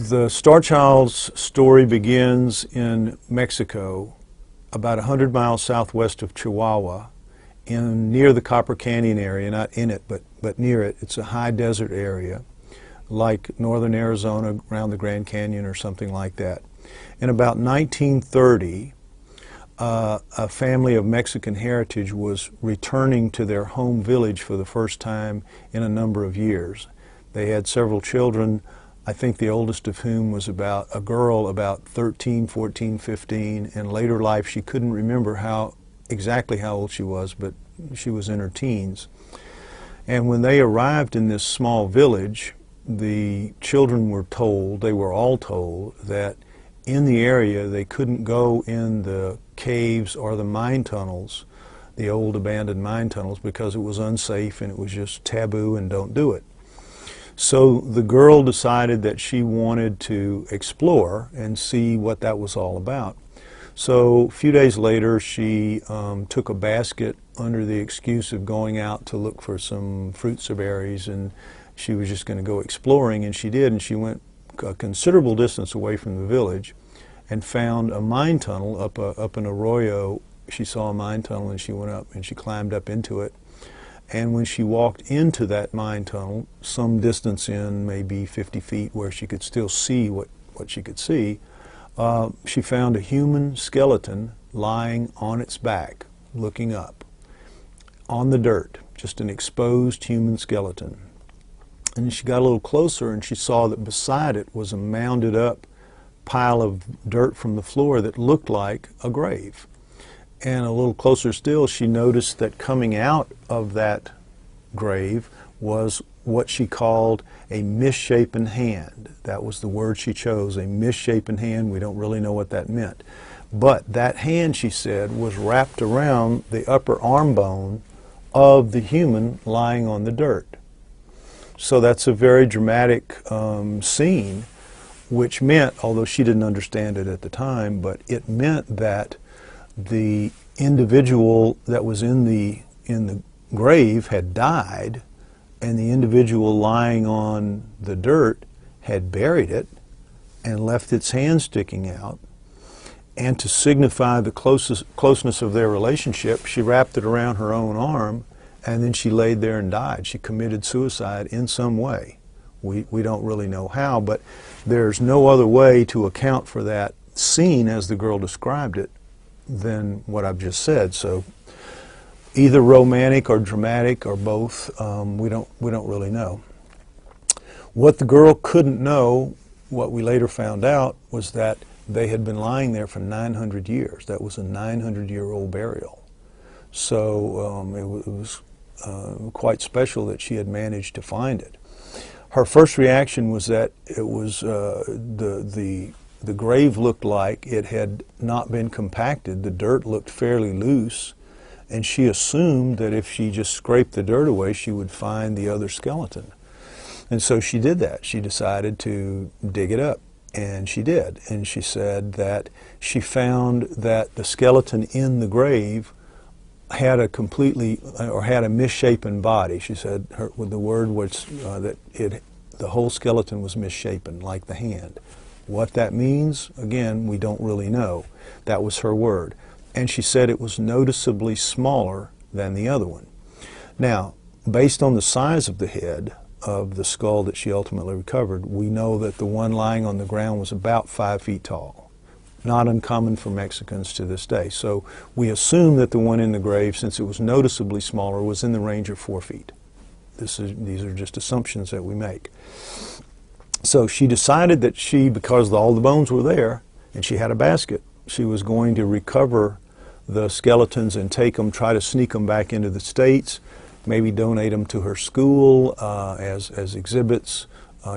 The Star Child's story begins in Mexico, about 100 miles southwest of Chihuahua, near the Copper Canyon area, not in it, but near it. It's a high desert area, like northern Arizona around the Grand Canyon or something like that. In about 1930, a family of Mexican heritage was returning to their home village for the first time in a number of years. They had several children, I think the oldest of whom was a girl about 13, 14, 15. In later life, she couldn't remember exactly how old she was, but she was in her teens. And when they arrived in this small village, the children were told, they were all told, that in the area they couldn't go in the caves or the mine tunnels, the old abandoned mine tunnels, because it was unsafe and it was just taboo and don't do it. So the girl decided that she wanted to explore and see what that was all about. So a few days later, she took a basket under the excuse of going out to look for some fruits or berries, and she was just going to go exploring, and she did, and she went a considerable distance away from the village and found a mine tunnel up an arroyo. She saw a mine tunnel and she went up and she climbed up into it. And when she walked into that mine tunnel, some distance in, maybe 50 feet, where she could still see what she could see, she found a human skeleton lying on its back, looking up, on the dirt, just an exposed human skeleton. And she got a little closer and she saw that beside it was a mounded up pile of dirt from the floor that looked like a grave. And a little closer still, she noticed that coming out of that grave was what she called a misshapen hand. That was the word she chose, a misshapen hand. We don't really know what that meant. But that hand, she said, was wrapped around the upper arm bone of the human lying on the dirt. So that's a very dramatic scene, which meant, although she didn't understand it at the time, but it meant that the individual that was in the grave had died, and the individual lying on the dirt had buried it and left its hand sticking out. And to signify the closeness of their relationship, she wrapped it around her own arm, and then she laid there and died. She committed suicide in some way. We don't really know how, but there's no other way to account for that scene as the girl described it than what I've just said. So either romantic or dramatic or both, we don't really know. What the girl couldn't know, what we later found out, was that they had been lying there for 900 years. That was a 900-year-old burial. So it was quite special that she had managed to find it. Her first reaction was that it was the grave looked like it had not been compacted. The dirt looked fairly loose, and she assumed that if she just scraped the dirt away, she would find the other skeleton. And so she did that. She decided to dig it up, and she did. And she said that she found that the skeleton in the grave had a misshapen body. She said the word was the whole skeleton was misshapen, like the hand. What that means, again, we don't really know. That was her word. And she said it was noticeably smaller than the other one. Now, based on the size of the head of the skull that she ultimately recovered, we know that the one lying on the ground was about 5 feet tall. Not uncommon for Mexicans to this day. So we assume that the one in the grave, since it was noticeably smaller, was in the range of 4 feet. These are just assumptions that we make. So she decided that because all the bones were there and she had a basket, she was going to recover the skeletons and take them, try to sneak them back into the States, maybe donate them to her school as exhibits.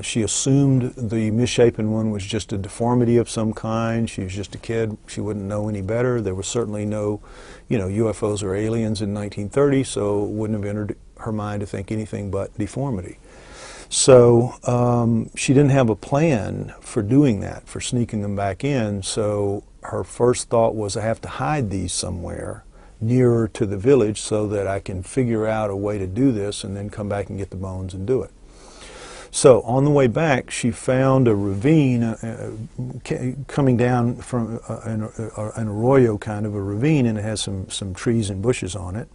She assumed the misshapen one was just a deformity of some kind. She was just a kid. She wouldn't know any better. There was certainly no, UFOs or aliens in 1930, so it wouldn't have entered her mind to think anything but deformity. So she didn't have a plan for doing that, for sneaking them back in. So her first thought was, I have to hide these somewhere nearer to the village so that I can figure out a way to do this and then come back and get the bones and do it. So on the way back, she found a ravine coming down from an arroyo, kind of a ravine, and it has some trees and bushes on it,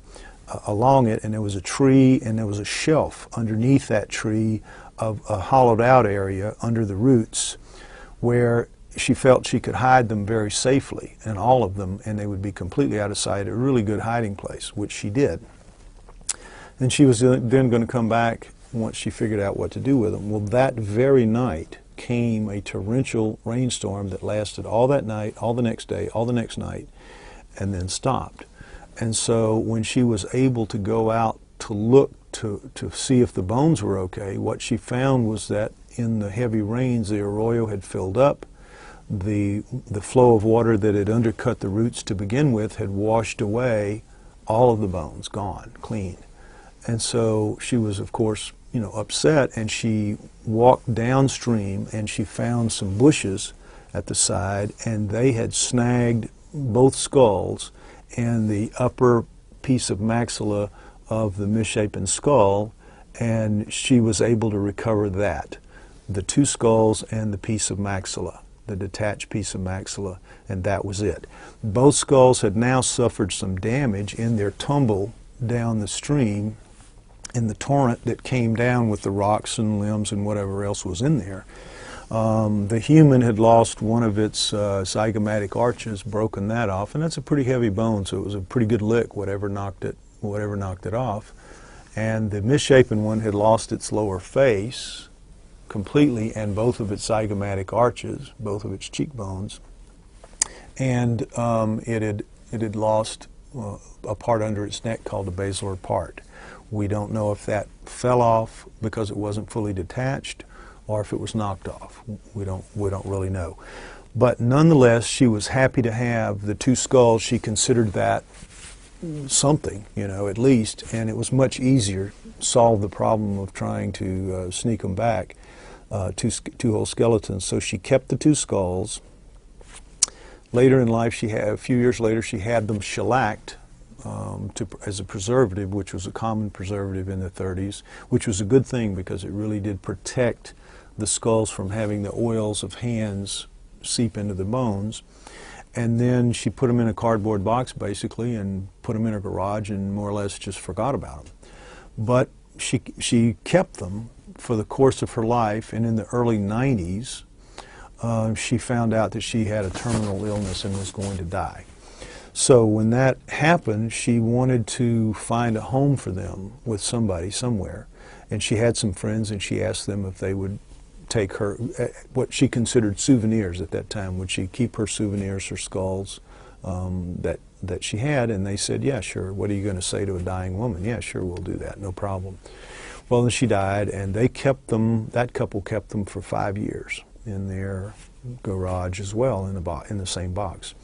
along it, and there was a tree and there was a shelf underneath that tree of a hollowed out area under the roots where she felt she could hide them very safely, and all of them, and they would be completely out of sight, a really good hiding place, which she did. And she was then going to come back once she figured out what to do with them. Well, that very night came a torrential rainstorm that lasted all that night, all the next day, all the next night, and then stopped. And so when she was able to go out to look to see if the bones were okay, what she found was that in the heavy rains, the arroyo had filled up. The flow of water that had undercut the roots to begin with had washed away all of the bones, gone, clean. And so she was, of course, upset, and she walked downstream and she found some bushes at the side, and they had snagged both skulls and the upper piece of maxilla of the misshapen skull, and she was able to recover that, the two skulls and the piece of maxilla, the detached piece of maxilla, and that was it. Both skulls had now suffered some damage in their tumble down the stream in the torrent that came down with the rocks and limbs and whatever else was in there. The human had lost one of its zygomatic arches, broken that off, and that's a pretty heavy bone, so it was a pretty good lick, whatever knocked it off. And the misshapen one had lost its lower face completely, and both of its zygomatic arches, both of its cheekbones, and it had lost a part under its neck called the basilar part. We don't know if that fell off because it wasn't fully detached or if it was knocked off. We don't really know. But nonetheless, she was happy to have the two skulls. She considered that something, at least, and it was much easier to solve the problem of trying to sneak them back, two whole skeletons. So she kept the two skulls. Later in life, a few years later, she had them shellacked as a preservative, which was a common preservative in the 30s, which was a good thing because it really did protect the skulls from having the oils of hands seep into the bones. And then she put them in a cardboard box, basically, and put them in her garage and more or less just forgot about them. But she kept them for the course of her life, and in the early 90s, she found out that she had a terminal illness and was going to die. So when that happened, she wanted to find a home for them with somebody somewhere. And she had some friends, and she asked them if they would take her, what she considered souvenirs at that time. Would she keep her souvenirs, her skulls that she had? And they said, yeah, sure. What are you going to say to a dying woman? Yeah, sure, we'll do that, no problem. Well, then she died, and they kept them, that couple kept them for 5 years in their garage as well, in the same box.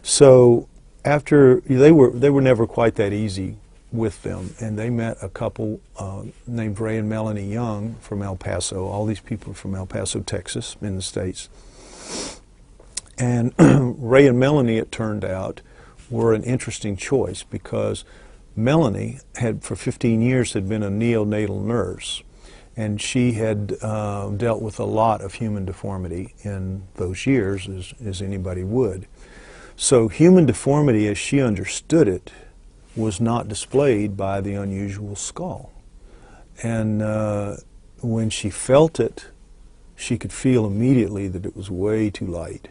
So after, they were never quite that easy with them, and they met a couple named Ray and Melanie Young from El Paso. All these people from El Paso, Texas, in the States. And Ray and Melanie, it turned out, were an interesting choice because Melanie had, for 15 years, had been a neonatal nurse, and she had dealt with a lot of human deformity in those years, as anybody would. So human deformity, as she understood it, was not displayed by the unusual skull. And when she felt it, she could feel immediately that it was way too light.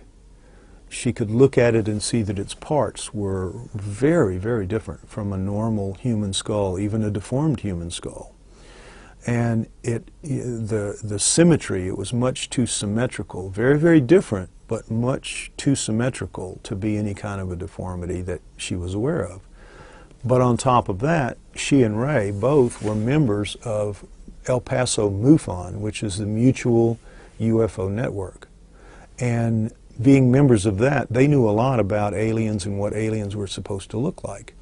She could look at it and see that its parts were very, very different from a normal human skull, even a deformed human skull. And the symmetry, it was much too symmetrical, very, very different, but much too symmetrical to be any kind of a deformity that she was aware of. But on top of that, she and Ray both were members of El Paso MUFON, which is the Mutual UFO Network. And being members of that, they knew a lot about aliens and what aliens were supposed to look like.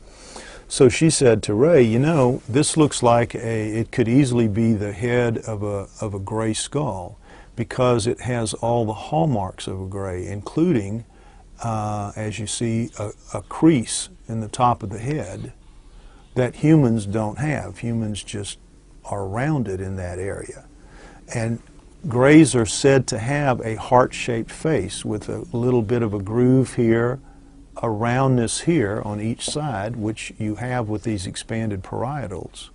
So she said to Ray, you know, this looks like it could easily be the head of a gray skull because it has all the hallmarks of a gray, including, as you see, a crease in the top of the head that humans don't have. Humans just are rounded in that area. And grays are said to have a heart-shaped face with a little bit of a groove here, a roundness here on each side, which you have with these expanded parietals,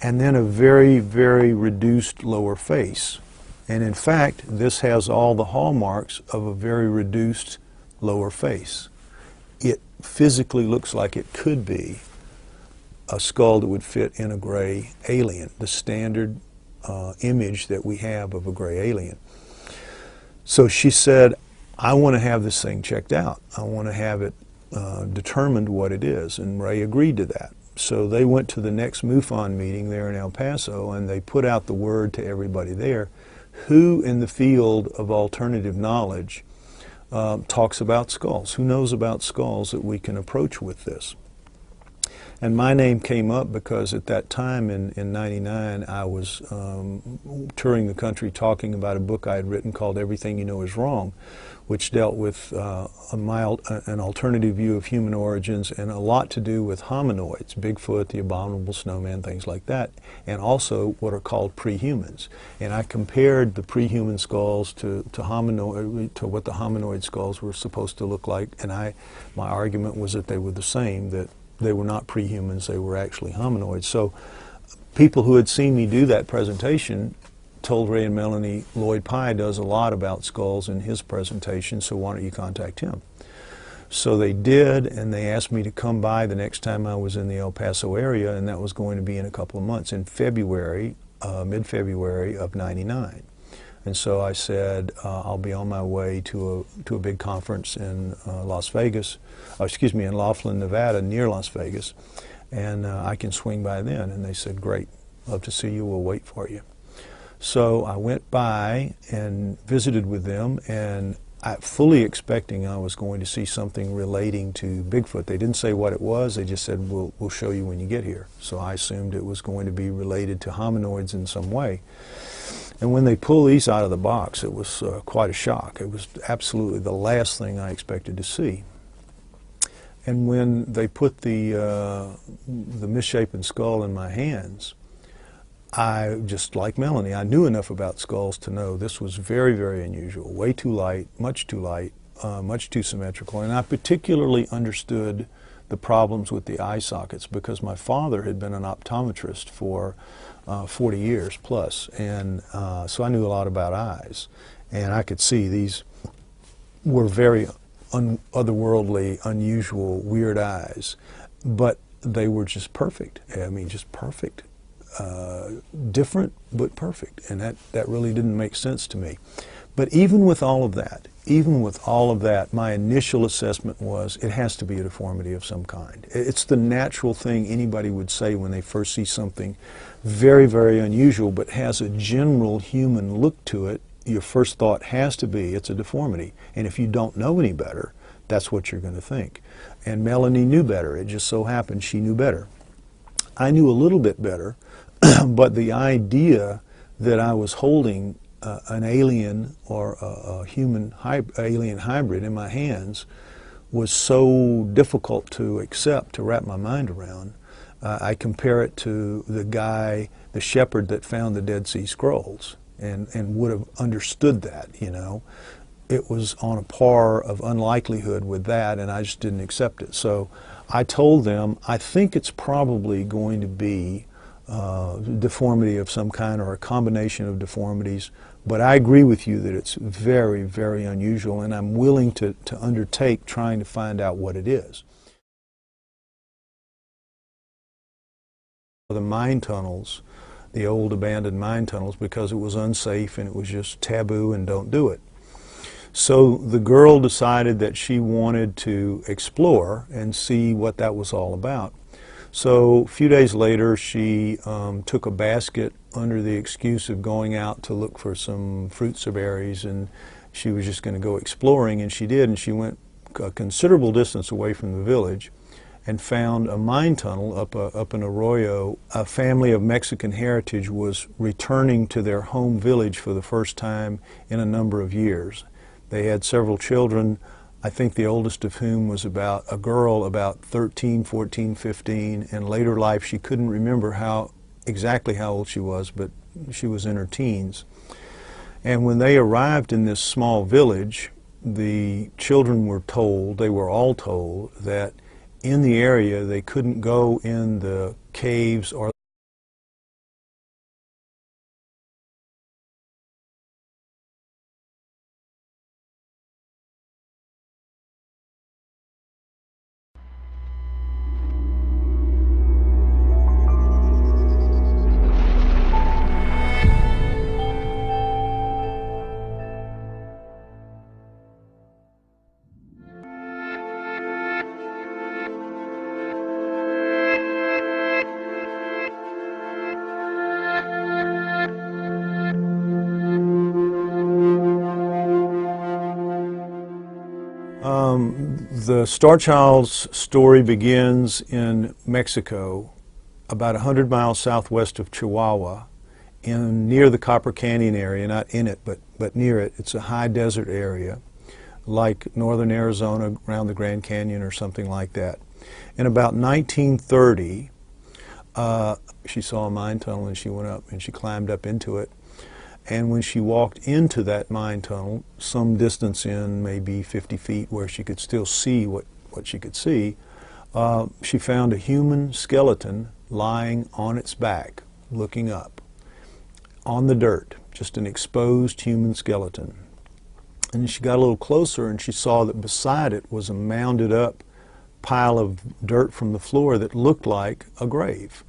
and then a very, very reduced lower face. And in fact, this has all the hallmarks of a very reduced lower face. It physically looks like it could be a skull that would fit in a gray alien, the standard image that we have of a gray alien. So she said, I want to have this thing checked out. I want to have it determined what it is. And Ray agreed to that. So they went to the next MUFON meeting there in El Paso, and they put out the word to everybody there. Who in the field of alternative knowledge talks about skulls? Who knows about skulls that we can approach with this? And my name came up because at that time in '99 I was touring the country talking about a book I had written called Everything You Know Is Wrong, which dealt with an alternative view of human origins and a lot to do with hominoids, Bigfoot, the abominable snowman, things like that, and also what are called prehumans. And I compared the prehuman skulls to what the hominoid skulls were supposed to look like, and my argument was that they were the same, that they were not prehumans, they were actually hominoids. So people who had seen me do that presentation told Ray and Melanie, Lloyd Pye does a lot about skulls in his presentation, so why don't you contact him? So they did, and they asked me to come by the next time I was in the El Paso area, and that was going to be in a couple of months, in February, mid-February of '99. And so I said, I'll be on my way to a big conference in Las Vegas, in Laughlin, Nevada, near Las Vegas, and I can swing by then. And they said, great, love to see you, we'll wait for you. So I went by and visited with them, and fully expecting I was going to see something relating to Bigfoot. They didn't say what it was, they just said, we'll show you when you get here. So I assumed it was going to be related to hominoids in some way. And when they pulled these out of the box, it was quite a shock. It was absolutely the last thing I expected to see. And when they put the misshapen skull in my hands, I, just like Melanie, I knew enough about skulls to know this was very, very unusual, way too light, much too symmetrical. And I particularly understood the problems with the eye sockets because my father had been an optometrist for 40 years plus, and so I knew a lot about eyes, and I could see these were very otherworldly, unusual, weird eyes, but they were just perfect. I mean, just perfect. Different, but perfect, and that really didn't make sense to me. But even with all of that, my initial assessment was it has to be a deformity of some kind. It's the natural thing anybody would say when they first see something very, very unusual but has a general human look to it. Your first thought has to be it's a deformity. And if you don't know any better, that's what you're going to think. And Melanie knew better. It just so happened she knew better. I knew a little bit better, but the idea that I was holding an alien or a human alien hybrid in my hands was so difficult to accept, to wrap my mind around. I compare it to the shepherd that found the Dead Sea Scrolls and would have understood that, you know. It was on a par of unlikelihood with that, and I just didn't accept it. So I told them, I think it's probably going to be deformity of some kind or a combination of deformities, but I agree with you that it's very, very unusual, and I'm willing to undertake trying to find out what it is. The mine tunnels, the old abandoned mine tunnels, because it was unsafe and it was just taboo and don't do it. So the girl decided that she wanted to explore and see what that was all about. So a few days later, she took a basket under the excuse of going out to look for some fruits or berries, and she was just going to go exploring, and she did, and she went a considerable distance away from the village and found a mine tunnel up an arroyo. A family of Mexican heritage was returning to their home village for the first time in a number of years. They had several children, I think the oldest of whom was a girl about 13, 14, 15. In later life, she couldn't remember exactly how old she was, but she was in her teens. And when they arrived in this small village, the children were told, they were all told, that in the area they couldn't go in the caves or the Star Child's story begins in Mexico, about 100 miles southwest of Chihuahua, near the Copper Canyon area, not in it, but near it. It's a high desert area, like northern Arizona around the Grand Canyon or something like that. In about 1930, she saw a mine tunnel and she went up and she climbed up into it. And when she walked into that mine tunnel, some distance in, maybe 50 feet, where she could still see what she could see, she found a human skeleton lying on its back, looking up, on the dirt, just an exposed human skeleton. And she got a little closer and she saw that beside it was a mounded up pile of dirt from the floor that looked like a grave.